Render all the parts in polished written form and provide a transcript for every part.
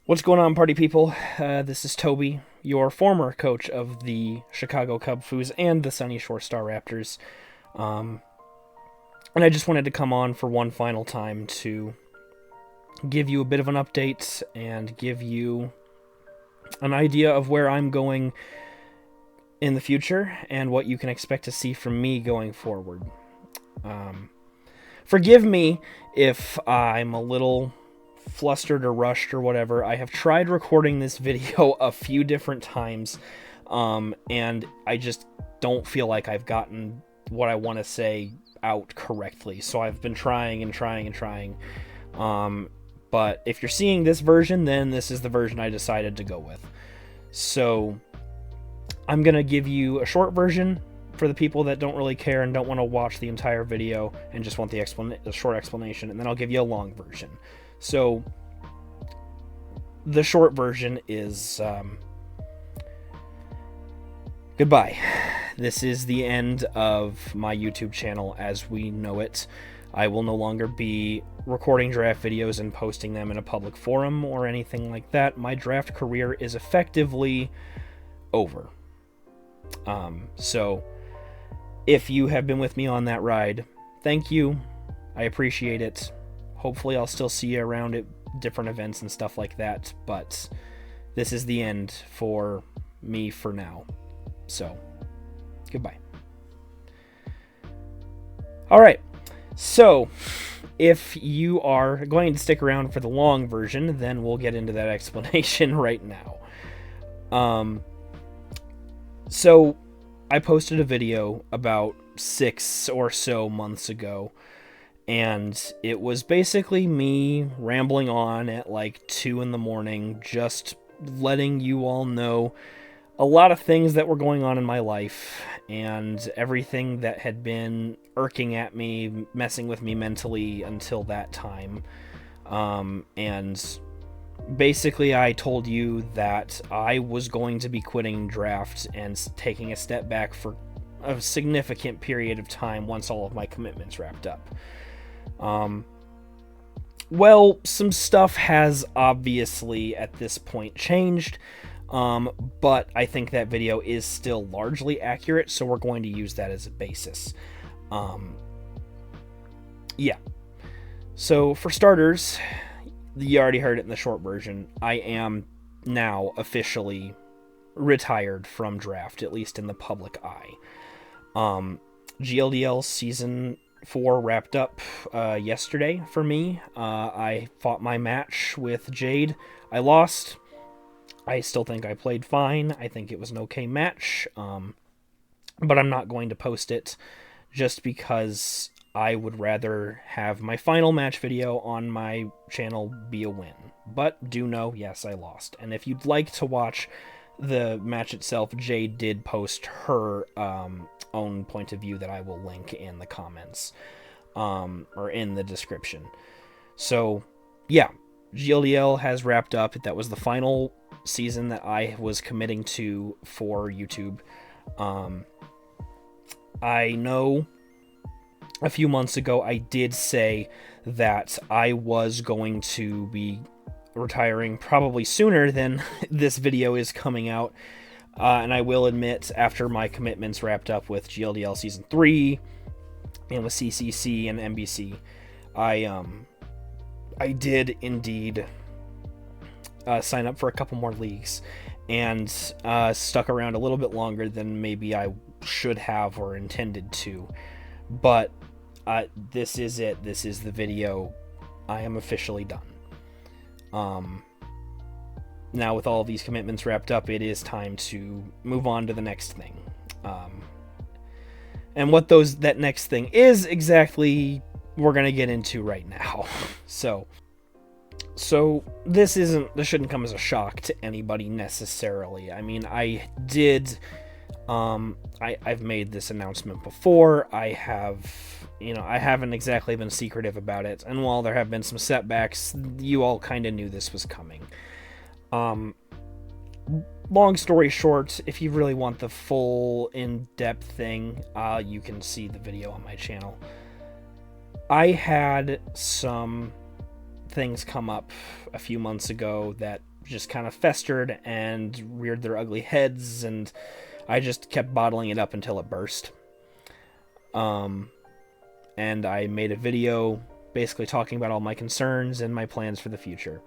What's going on, party people? This is Toby, your former coach of the Chicago Cub Foos and the Sunny Shore Star Raptors. And I just wanted to come on for one final time to give you a bit of an update and give you an idea of where I'm going in the future and what you can expect to see from me going forward. Forgive me if I'm a little flustered or rushed or whatever. I have tried recording this video a few different times, and I just don't feel like I've gotten what I want to say out correctly. So I've been trying and trying and trying. But if you're seeing this version, then this is the version I decided to go with. So I'm going to give you a short version for the people that don't really care and don't want to watch the entire video and just want the short explanation, and then I'll give you a long version. So the short version is goodbye. This is the end of my YouTube channel as we know it. I will no longer be recording draft videos and posting them in a public forum or anything like that. My draft career is effectively over. So if you have been with me on that ride, thank you. I appreciate it. Hopefully I'll still see you around at different events and stuff like that, but this is the end for me for now. So, goodbye. Alright, so if you are going to stick around for the long version, then we'll get into that explanation right now. So I posted a video about 6 or so months ago, and it was basically me rambling on at like 2 in the morning, just letting you all know a lot of things that were going on in my life and everything that had been irking at me, messing with me mentally until that time. And basically I told you that I was going to be quitting draft and taking a step back for a significant period of time once all of my commitments wrapped up. Well, some stuff has obviously at this point changed, but I think that video is still largely accurate, so we're going to use that as a basis. Yeah. So for starters, you already heard it in the short version, I am now officially retired from draft, at least in the public eye. GLDL season 4 wrapped up yesterday for me. I fought my match with Jade. I lost. I still think I played fine. I think it was an okay match, but I'm not going to post it just because I would rather have my final match video on my channel be a win. But do know, yes, I lost. And if you'd like to watch the match itself, Jade did post her own point of view that I will link in the comments or in the description. So yeah, GLDL has wrapped up. That was the final season that I was committing to for YouTube. I know a few months ago I did say that I was going to be retiring probably sooner than this video is coming out. And I will admit, after my commitments wrapped up with GLDL Season 3 and with CCC and NBC, I did indeed sign up for a couple more leagues and stuck around a little bit longer than maybe I should have or intended to. But this is it. This is the video. I am officially done. Now with all of these commitments wrapped up, it is time to move on to the next thing. And what that next thing is exactly, we're going to get into right now. So this shouldn't come as a shock to anybody necessarily. I mean, I did, I've made this announcement before. I haven't exactly been secretive about it. And while there have been some setbacks, you all kind of knew this was coming. Long story short, if you really want the full in-depth thing, you can see the video on my channel. I had some things come up a few months ago that just kind of festered and reared their ugly heads, and I just kept bottling it up until it burst. And I made a video basically talking about all my concerns and my plans for the future.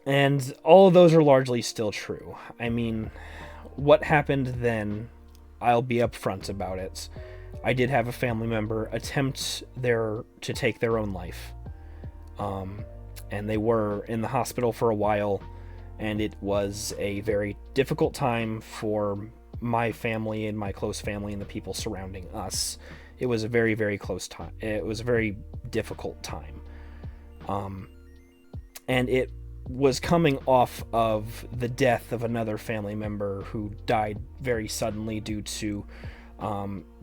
And all of those are largely still true. I mean, what happened then, I'll be upfront about it. I did have a family member attempt to take their own life. And they were in the hospital for a while, and it was a very difficult time for my family and my close family and the people surrounding us. It was a very, very close time. It was a very difficult time. And it was coming off of the death of another family member who died very suddenly due to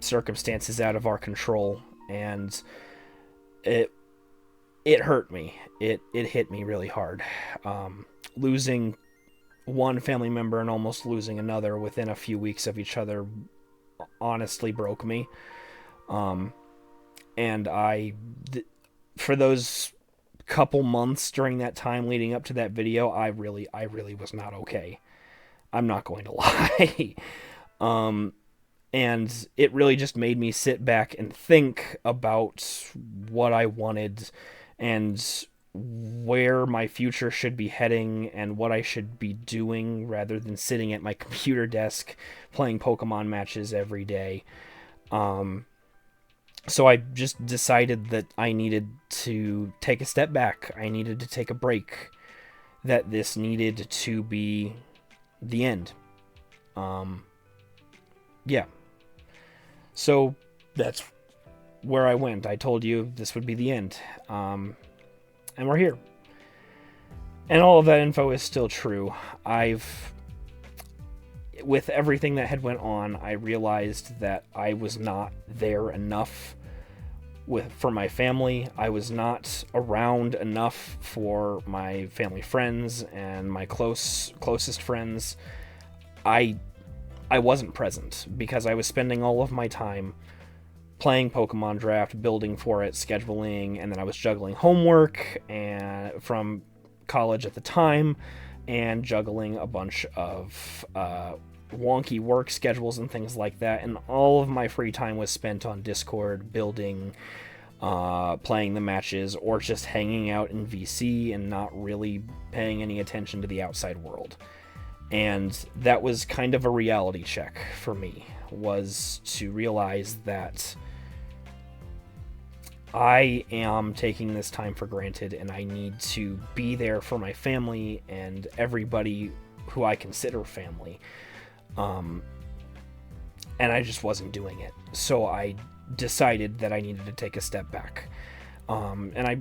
circumstances out of our control, and it hurt me. It hit me really hard. Losing one family member and almost losing another within a few weeks of each other honestly broke me. And for those couple months during that time leading up to that video, I really was not okay. I'm not going to lie. And it really just made me sit back and think about what I wanted and where my future should be heading and what I should be doing, rather than sitting at my computer desk playing Pokemon matches every day. So I just decided that I needed to take a step back. I needed to take a break. That this needed to be the end. Yeah. So that's where I went. I told you this would be the end. And we're here. And all of that info is still true. With everything that had went on, I realized that I was not there enough for my family. I was not around enough for my family friends and my closest friends. I wasn't present because I was spending all of my time playing Pokemon Draft, building for it, scheduling, and then I was juggling homework and from college at the time, and juggling a bunch of wonky work schedules and things like that, and all of my free time was spent on Discord, building, playing the matches, or just hanging out in VC and not really paying any attention to the outside world. And that was kind of a reality check for me, was to realize that I am taking this time for granted, and I need to be there for my family and everybody who I consider family. And I just wasn't doing it. So I decided that I needed to take a step back. And I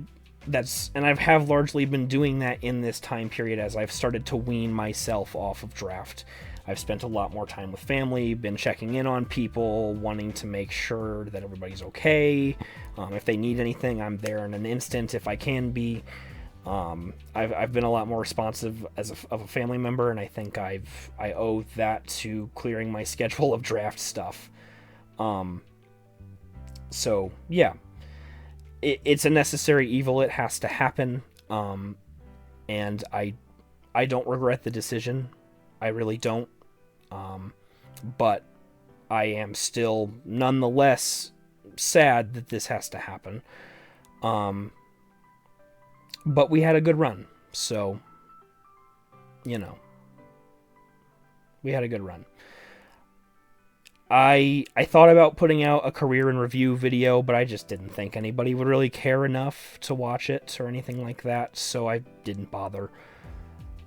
have largely been doing that in this time period as I've started to wean myself off of Draft. I've spent a lot more time with family, been checking in on people, wanting to make sure that everybody's okay. If they need anything, I'm there in an instant if I can be. I've been a lot more responsive of a family member, and I think I owe that to clearing my schedule of Draft stuff. So yeah, it's a necessary evil. It has to happen. And I don't regret the decision. I really don't. But I am still nonetheless sad that this has to happen. But we had a good run, so, we had a good run. I thought about putting out a career in review video, but I just didn't think anybody would really care enough to watch it or anything like that, so I didn't bother.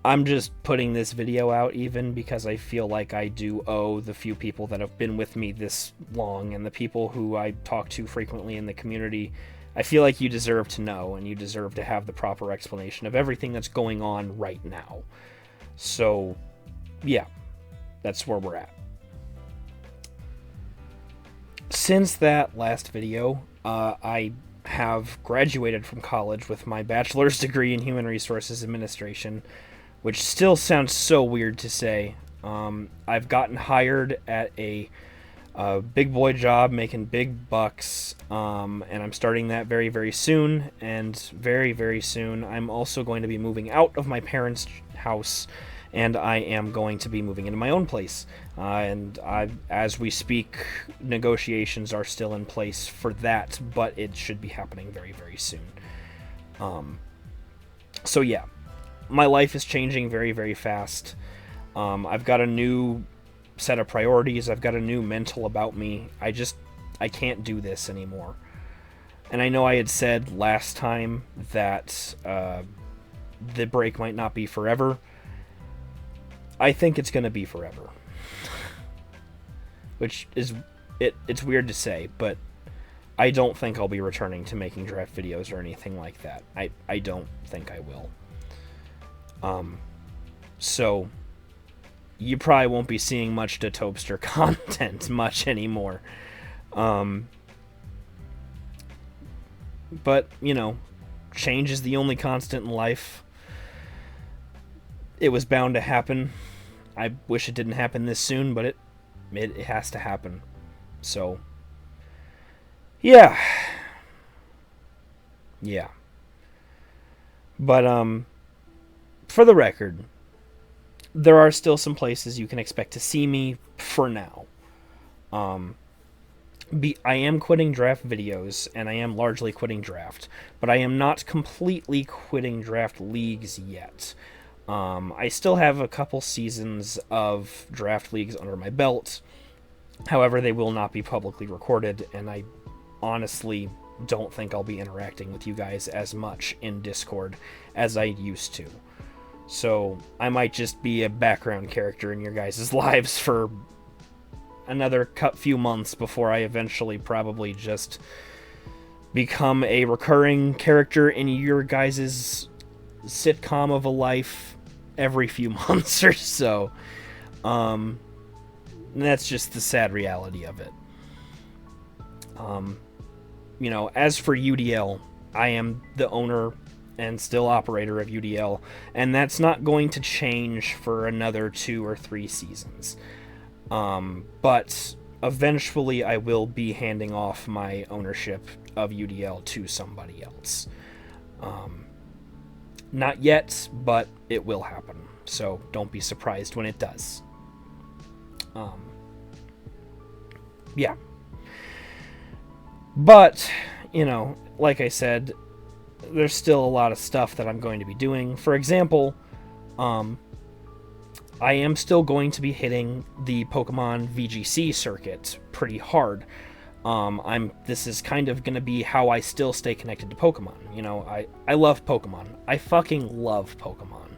I'm just putting this video out even because I feel like I do owe the few people that have been with me this long and the people who I talk to frequently in the community. I feel like you deserve to know, and you deserve to have the proper explanation of everything that's going on right now. So, yeah, that's where we're at. Since that last video, I have graduated from college with my bachelor's degree in Human Resources Administration, which still sounds so weird to say. I've gotten hired at a a big boy job making big bucks, and I'm starting that very, very soon. And very, very soon, I'm also going to be moving out of my parents' house, and I am going to be moving into my own place. As we speak, negotiations are still in place for that, but it should be happening very, very soon. So yeah, my life is changing very, very fast. I've got a new set of priorities. I've got a new mental about me. I can't do this anymore. And I know I had said last time that the break might not be forever. I think it's going to be forever. Which is, it's weird to say, but I don't think I'll be returning to making draft videos or anything like that. I don't think I will. So you probably won't be seeing much Datopster content much anymore. But, you know, change is the only constant in life. It was bound to happen. I wish it didn't happen this soon, but it has to happen. So, yeah. Yeah. But, for the record, there are still some places you can expect to see me for now. I am quitting draft videos, and I am largely quitting draft, but I am not completely quitting draft leagues yet. I still have a couple seasons of draft leagues under my belt. However, they will not be publicly recorded, and I honestly don't think I'll be interacting with you guys as much in Discord as I used to. So I might just be a background character in your guys' lives for another few months before I eventually probably just become a recurring character in your guys' sitcom of a life every few months or so. That's just the sad reality of it. You know, as for UDL, I am the owner and still operator of UDL, and that's not going to change for another 2 or 3 seasons. But eventually I will be handing off my ownership of UDL to somebody else. Not yet, but it will happen, so don't be surprised when it does. Yeah. But, you know, like I said, there's still a lot of stuff that I'm going to be doing. For example, I am still going to be hitting the Pokemon VGC circuit pretty hard. This is kind of going to be how I still stay connected to Pokemon. You know, I love Pokemon. I fucking love Pokemon.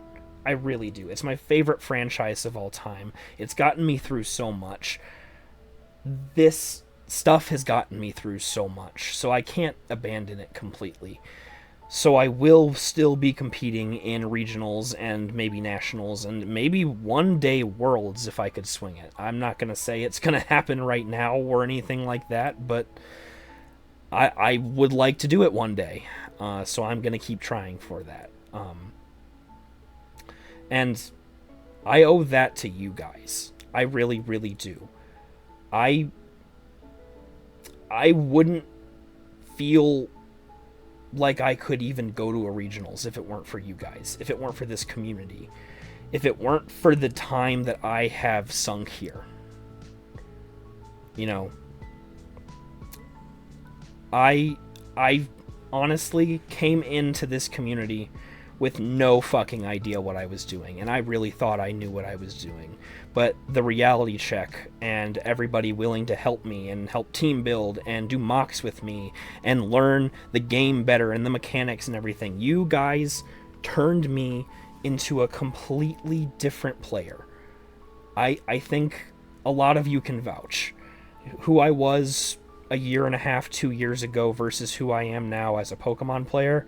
I really do. It's my favorite franchise of all time. It's gotten me through so much. This stuff has gotten me through so much, so I can't abandon it completely. So I will still be competing in regionals and maybe nationals and maybe one day worlds if I could swing it. I'm not going to say it's going to happen right now or anything like that, but I would like to do it one day. So I'm going to keep trying for that. And I owe that to you guys. I really, really do. I wouldn't feel like I could even go to a regionals if it weren't for you guys, if it weren't for this community, if it weren't for the time that I have sunk here. You know, I honestly came into this community with no fucking idea what I was doing, and I really thought I knew what I was doing. But the reality check and everybody willing to help me and help team build and do mocks with me and learn the game better and the mechanics and everything, you guys turned me into a completely different player. I think a lot of you can vouch. Who I was a year and a half, 2 years ago versus who I am now as a Pokemon player,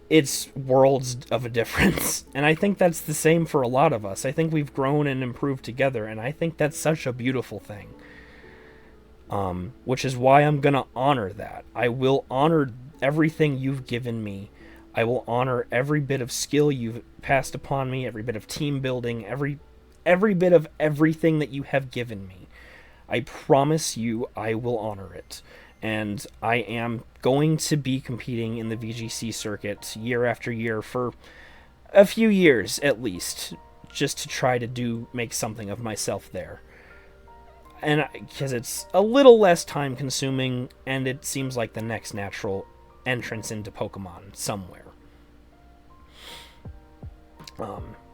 it's worlds of a difference. And I think that's the same for a lot of us. I think we've grown and improved together, and I think that's such a beautiful thing. Which is why I'm going to honor that. I will honor everything you've given me. I will honor every bit of skill you've passed upon me, every bit of team building, every bit of everything that you have given me. I promise you I will honor it. And I am going to be competing in the VGC circuit year after year for a few years at least, just to try to make something of myself there. And because it's a little less time consuming, and it seems like the next natural entrance into Pokemon somewhere.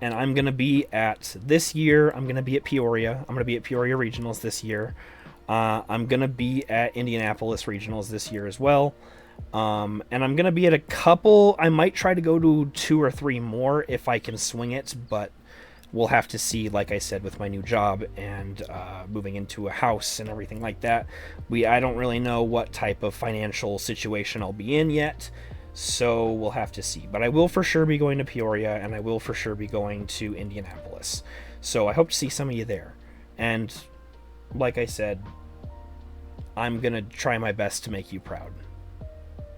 And I'm going to be this year, I'm going to be at Peoria. I'm going to be at Peoria Regionals this year. I'm going to be at Indianapolis Regionals this year as well. And I'm going to be at a couple. I might try to go to 2 or 3 more if I can swing it, but we'll have to see, like I said, with my new job and moving into a house and everything like that. I don't really know what type of financial situation I'll be in yet, so we'll have to see. But I will for sure be going to Peoria, and I will for sure be going to Indianapolis. So I hope to see some of you there. And like I said, I'm going to try my best to make you proud.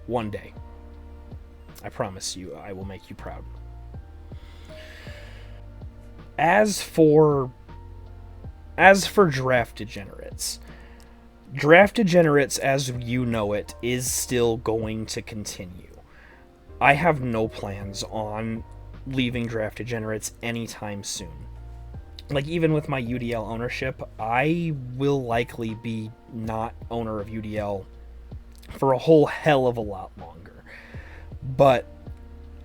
One day. I promise you, I will make you proud. As for Draft Degenerates, Draft Degenerates as you know it is still going to continue. I have no plans on leaving Draft Degenerates anytime soon. Like, even with my UDL ownership, I will likely be not owner of UDL for a whole hell of a lot longer. But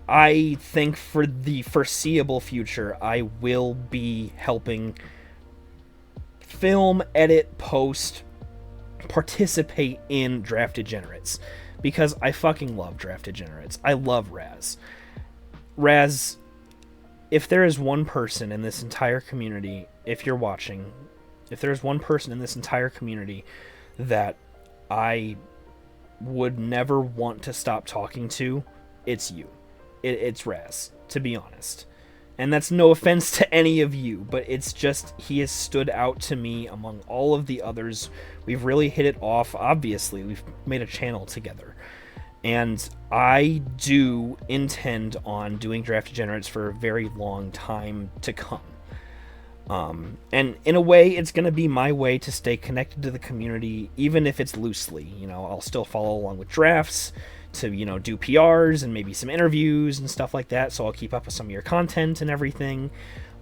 I think for the foreseeable future, I will be helping film, edit, post, participate in Draft Degenerates, because I fucking love Draft Degenerates. I love Raz. Raz, if there is one person in this entire community, if you're watching, if there's one person in this entire community that I would never want to stop talking to, it's you. It's Raz, to be honest. And that's no offense to any of you, but it's just, he has stood out to me among all of the others. We've really hit it off. Obviously, we've made a channel together. And I do intend on doing Draft Degenerates for a very long time to come. And in a way, it's going to be my way to stay connected to the community, even if it's loosely. You know, I'll still follow along with drafts, to, you know, do PRs and maybe some interviews and stuff like that, so I'll keep up with some of your content and everything.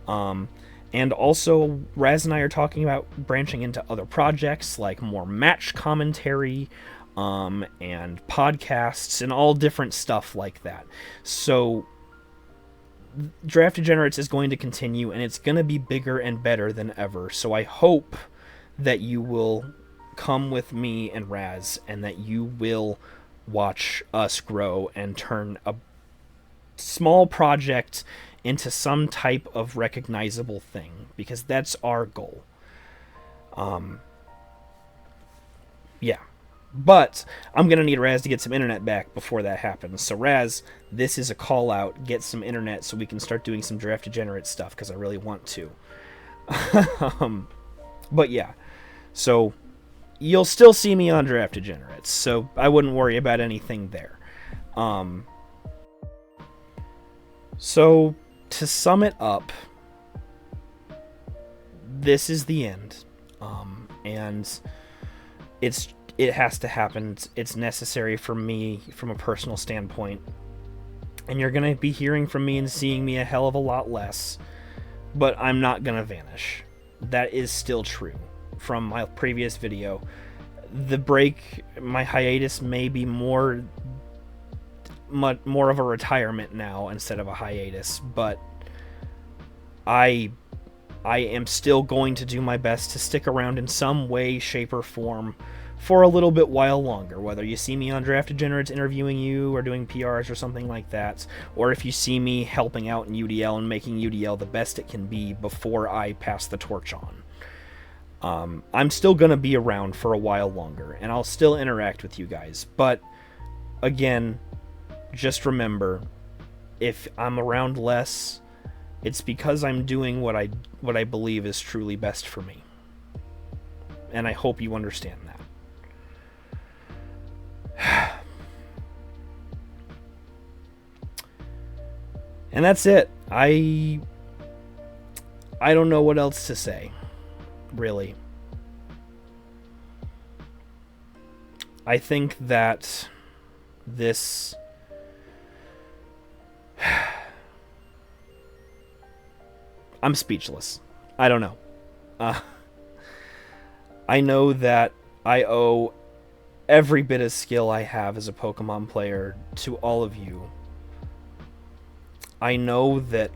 And also, Raz and I are talking about branching into other projects, like more match commentary, and podcasts, and all different stuff like that. So, Draft Degenerates is going to continue, and it's going to be bigger and better than ever, so I hope that you will come with me and Raz, and that you will watch us grow and turn a small project into some type of recognizable thing, because that's our goal. Yeah. But I'm going to need Raz to get some internet back before that happens. So Raz, this is a call out. Get some internet so we can start doing some Draft Degenerate stuff, because I really want to. But yeah. So you'll still see me on Draft Degenerates, so I wouldn't worry about anything there. So, to sum it up, this is the end. And it has to happen. It's necessary for me from a personal standpoint. And you're going to be hearing from me and seeing me a hell of a lot less. But I'm not going to vanish. That is still true. From my previous video, the break, my hiatus may be more of a retirement now instead of a hiatus, but I am still going to do my best to stick around in some way, shape, or form for a little bit while longer, whether you see me on Draft Degenerates interviewing you or doing PRs or something like that, or if you see me helping out in UDL and making UDL the best it can be before I pass the torch on. I'm still going to be around for a while longer, and I'll still interact with you guys. But, again, just remember, if I'm around less, it's because I'm doing what I believe is truly best for me. And I hope you understand that. And that's it. I don't know what else to say. Really. I think that this I'm speechless. I don't know. Uh, I know that I owe every bit of skill I have as a Pokemon player to all of you. I know that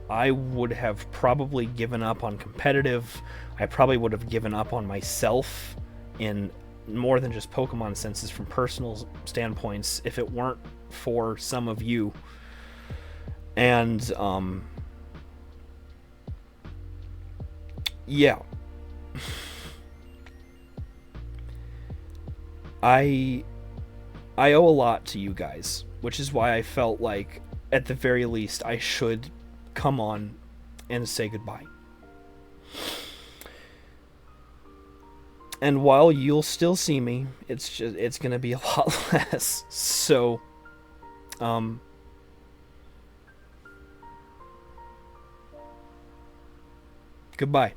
I would have probably given up on competitive. I probably would have given up on myself in more than just Pokemon senses, from personal standpoints, if it weren't for some of you. And yeah. I owe a lot to you guys, which is why I felt like at the very least I should come on and say goodbye. And while you'll still see me, it's going to be a lot less. So goodbye.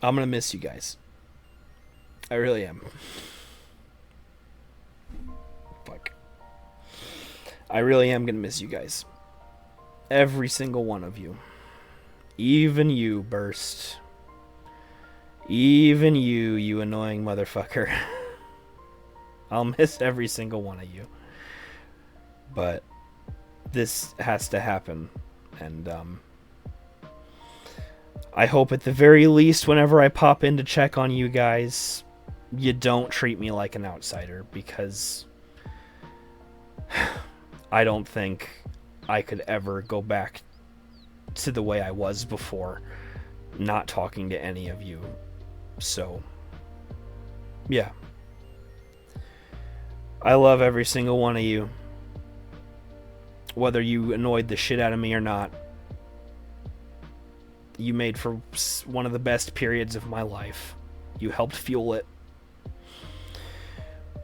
I'm going to miss you guys. I really am. Fuck. I really am going to miss you guys. Every single one of you. Even you, Burst. Even you, you annoying motherfucker. I'll miss every single one of you. But this has to happen. And I hope at the very least, whenever I pop in to check on you guys, you don't treat me like an outsider, because I don't think I could ever go back to the way I was before, not talking to any of you. So, yeah. I love every single one of you. Whether you annoyed the shit out of me or not, you made for one of the best periods of my life. You helped fuel it.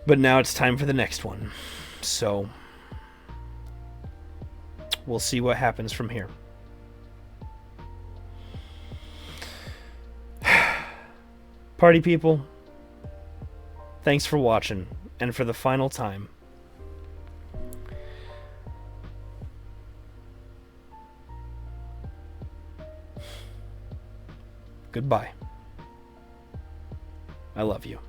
But now it's time for the next one. So, we'll see what happens from here. Party people, thanks for watching. And for the final time, goodbye. I love you.